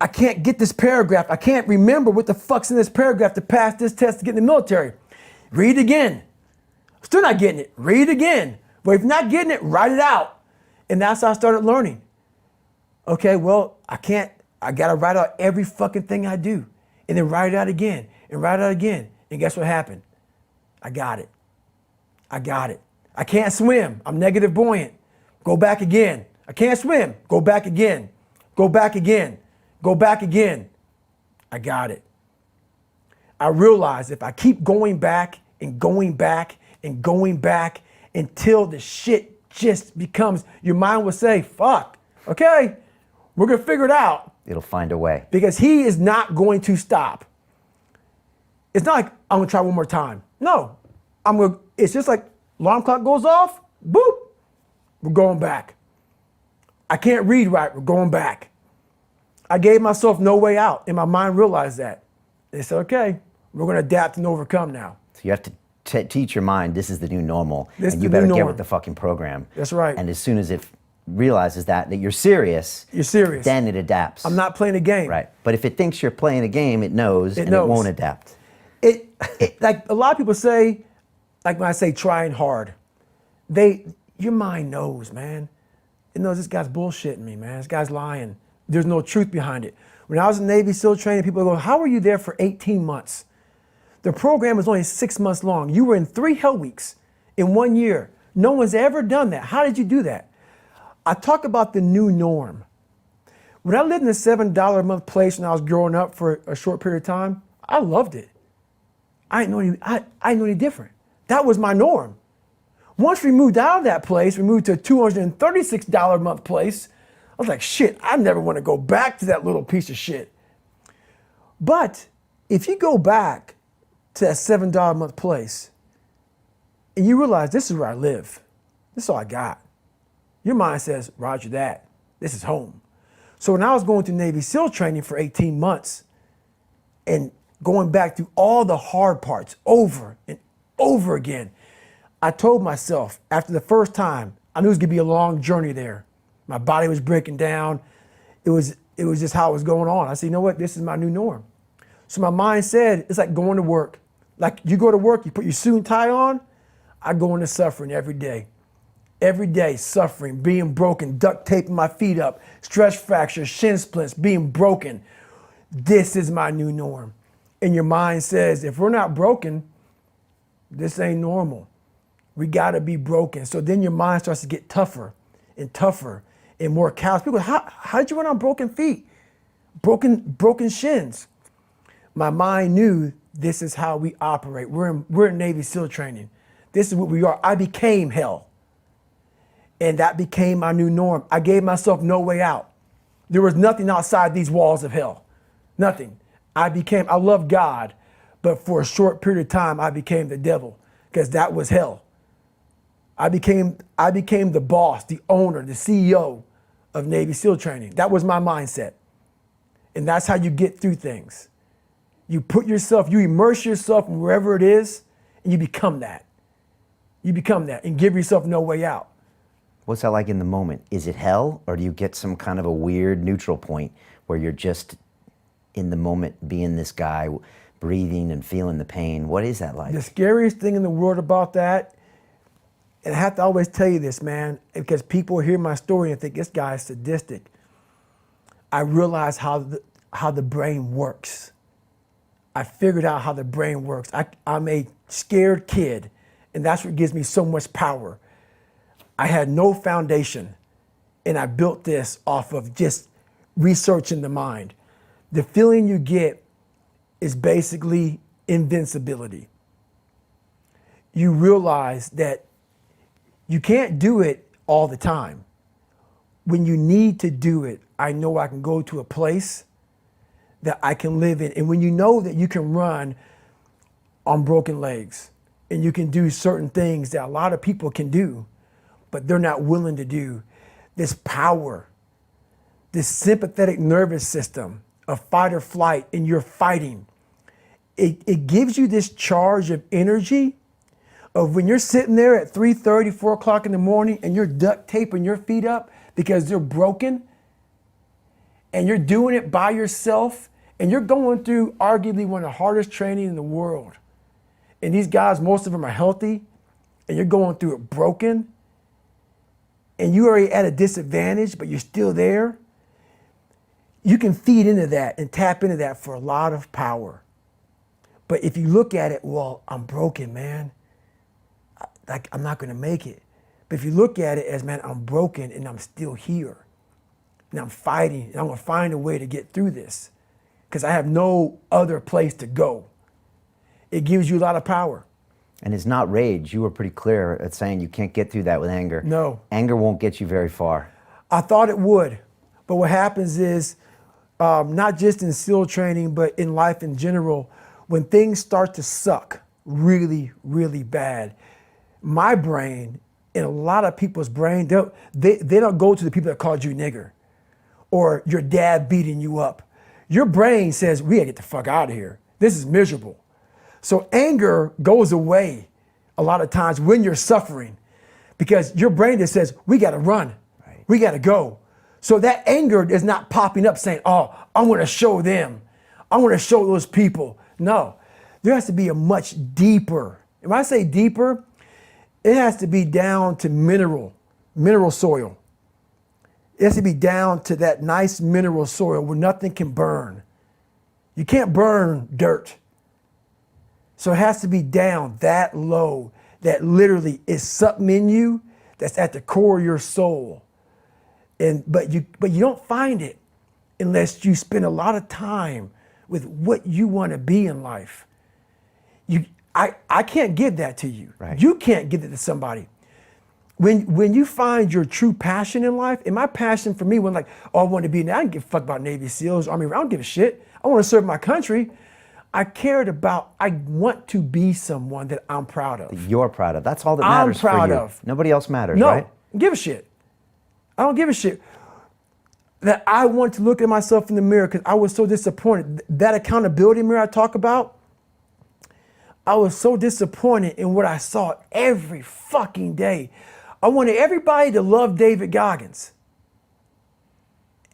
I can't get this paragraph. I can't remember what the fuck's in this paragraph to pass this test to get in the military. Read it again. Still not getting it. Read it again. But if you're not getting it, write it out. And that's how I started learning. Okay, well, I gotta write out every fucking thing I do. And then write it out again and write it out again. And guess what happened? I got it. I got it. I can't swim. I'm negative buoyant. Go back again. I can't swim. Go back again. Go back again. Go back again. I got it. I realized if I keep going back and going back and going back until the shit just becomes, your mind will say, fuck, okay, we're gonna figure it out. It'll find a way. Because he is not going to stop. It's not like I'm gonna try one more time. No, it's just like alarm clock goes off, boop, we're going back. I can't read right, we're going back. I gave myself no way out, and my mind realized that. They said, okay, we're gonna adapt and overcome now. So you have to teach your mind this is the new normal, and you better get with the fucking program. That's right. And as soon as it realizes that you're serious, then it adapts. I'm not playing a game. Right. But if it thinks you're playing a game, it knows. It won't adapt. It like a lot of people say, like when I say trying hard, your mind knows, man. It knows this guy's bullshitting me, man. This guy's lying. There's no truth behind it. When I was in Navy SEAL training, people go, how were you there for 18 months? The program was only 6 months long. You were in 3 hell weeks in 1 year. No one's ever done that. How did you do that? I talk about the new norm. When I lived in a $7 a month place when I was growing up for a short period of time, I loved it. I didn't know any different. That was my norm. Once we moved out of that place, we moved to a $236 a month place. I was like, shit, I never want to go back to that little piece of shit. But if you go back to that $7 a month place and you realize this is where I live, this is all I got. Your mind says, roger that, this is home. So when I was going through Navy SEAL training for 18 months and going back through all the hard parts over and over again, I told myself after the first time, I knew it was gonna be a long journey there. My body was breaking down. It was just how it was going on. I said, you know what, this is my new norm. So my mind said, it's like going to work. Like you go to work, you put your suit and tie on, I go into suffering every day. Every day, suffering, being broken, duct taping my feet up, stress fractures, shin splints, being broken. This is my new norm. And your mind says, if we're not broken, this ain't normal. We gotta be broken. So then your mind starts to get tougher and tougher and more callous. People go, how did you run on broken feet? Broken shins. My mind knew this is how we operate. We're in Navy SEAL training. This is what we are. I became hell. And that became my new norm. I gave myself no way out. There was nothing outside these walls of hell. Nothing. I love God, but for a short period of time, I became the devil because that was hell. I became the boss, the owner, the CEO of Navy SEAL training. That was my mindset. And that's how you get through things. You immerse yourself in wherever it is, and you become that. You become that and give yourself no way out. What's that like in the moment? Is it hell, or do you get some kind of a weird neutral point where you're just in the moment being this guy, breathing and feeling the pain? What is that like? The scariest thing in the world about that, and I have to always tell you this, man, because people hear my story and think this guy is sadistic. I realize how the brain works. I figured out how the brain works. I'm a scared kid, and that's what gives me so much power. I had no foundation, and I built this off of just researching the mind. The feeling you get is basically invincibility. You realize that you can't do it all the time. When you need to do it, I know I can go to a place that I can live in. And when you know that you can run on broken legs and you can do certain things that a lot of people can do, but they're not willing to do, this power, this sympathetic nervous system of fight or flight, and you're fighting, it gives you this charge of energy of when you're sitting there at 3:30, 4 o'clock in the morning and you're duct taping your feet up because they're broken, and you're doing it by yourself, and you're going through arguably one of the hardest training in the world. And these guys, most of them are healthy, and you're going through it broken, and you're already at a disadvantage, but you're still there. You can feed into that and tap into that for a lot of power. But if you look at it, well, I'm broken, man. Like, I'm not gonna make it. But if you look at it as, man, I'm broken and I'm still here. And I'm fighting, and I'm gonna find a way to get through this because I have no other place to go. It gives you a lot of power. And it's not rage. You were pretty clear at saying you can't get through that with anger. No. Anger won't get you very far. I thought it would. But what happens is, not just in SEAL training, but in life in general, when things start to suck really, really bad, my brain and a lot of people's brain, they don't go to the people that called you nigger or your dad beating you up. Your brain says, we gotta get the fuck out of here. This is miserable. So anger goes away a lot of times when you're suffering because your brain just says, we gotta run, Right. We gotta go. So that anger is not popping up saying, oh, I'm gonna show them. I'm gonna show those people. No, there has to be a much deeper, and when I say deeper, it has to be down to mineral soil. It has to be down to that nice mineral soil where nothing can burn. You can't burn dirt. So it has to be down that low that literally is something in you that's at the core of your soul. But you don't find it unless you spend a lot of time with what you want to be in life. I can't give that to you. Right. You can't give it to somebody. When you find your true passion in life, and my passion for me wasn't like, oh, I want to be, I didn't give a fuck about Navy SEALs, Army, I don't give a shit. I want to serve my country. I want to be someone that I'm proud of. You're proud of. That's all that I'm matters proud for you. of. Nobody else matters, No, right? give a shit. I don't give a shit. That I want to look at myself in the mirror because I was so disappointed. That accountability mirror I talk about, I was so disappointed in what I saw every fucking day. I wanted everybody to love David Goggins.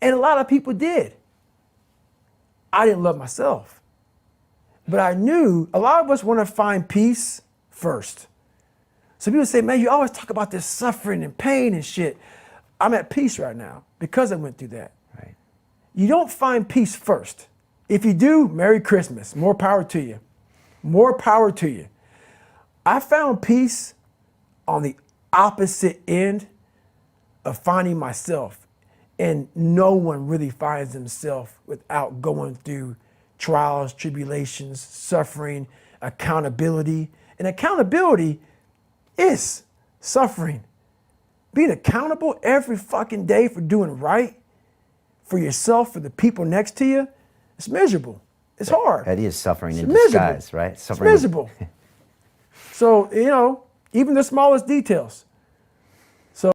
And a lot of people did. I didn't love myself. But I knew a lot of us want to find peace first. So people say, man, you always talk about this suffering and pain and shit. I'm at peace right now because I went through that. Right. You don't find peace first. If you do, Merry Christmas. More power to you. More power to you. I found peace on the opposite end of finding myself. And no one really finds themselves without going through trials, tribulations, suffering, accountability. And accountability is suffering. Being accountable every fucking day for doing right for yourself, for the people next to you, it's miserable. It's hard. That is suffering in miserable. disguise, right? It's Suffering. miserable. So, even the smallest details.